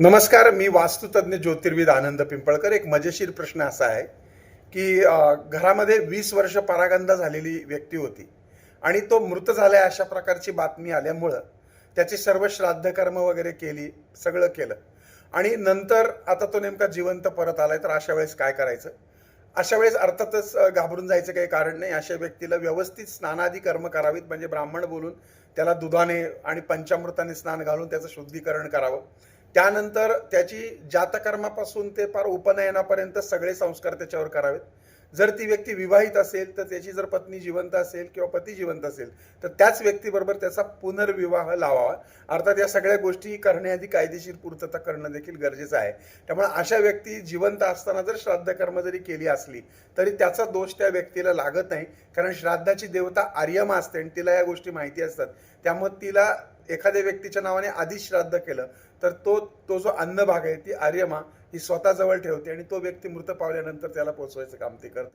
नमस्कार. मी वास्तुतज्ञ ज्योतिर्विद आनंद पिंपळकर. एक मजेशीर प्रश्न असा आहे की घरामध्ये 20 वर्ष परागंदा झालेली व्यक्ती होती आणि तो मृत झालाय अशा प्रकारची बातमी आल्यामुळं त्याची सर्व श्राद्ध कर्म वगैरे केली, सगळं केलं आणि नंतर आता तो नेमका जिवंत परत आलाय, तर अशा वेळेस काय करायचं? अशा वेळेस अर्थातच घाबरून जायचं काही कारण नाही. अशा व्यक्तीला व्यवस्थित स्नानादी कर्म करावीत, म्हणजे ब्राह्मण बोलून त्याला दुधाने आणि पंचामृताने स्नान घालून त्याचं शुद्धीकरण करावं. त्यानंतर त्याची जातकर्मापासून ते फार उपनयनापर्यंत सगळे संस्कार त्याच्यावर करावेत. जर ती व्यक्ती विवाहित असेल तर त्याची जर पत्नी जिवंत असेल किंवा पती जिवंत असेल तर त्याच व्यक्तीबरोबर त्याचा पुनर्विवाह लावावा. अर्थात या सगळ्या गोष्टी करण्याआधी कायदेशीर पूर्तता करणं देखील गरजेचं आहे. त्यामुळे अशा व्यक्ती जिवंत असताना जर श्राद्ध कर्म जरी केली असली तरी त्याचा दोष त्या व्यक्तीला लागत नाही, कारण श्राद्धाची देवता आर्यमा असते आणि तिला या गोष्टी माहिती असतात. त्यामुळे तिला एखाद्या व्यक्तीच्या नावाने आधीच श्राद्ध केलं तर तो तो जो अन्नभाग आहे ती आर्यमा ही स्वतः जवळ ठेवते आणि तो व्यक्ती मृत पावल्यानंतर त्याला पोचवायचं काम ती करते.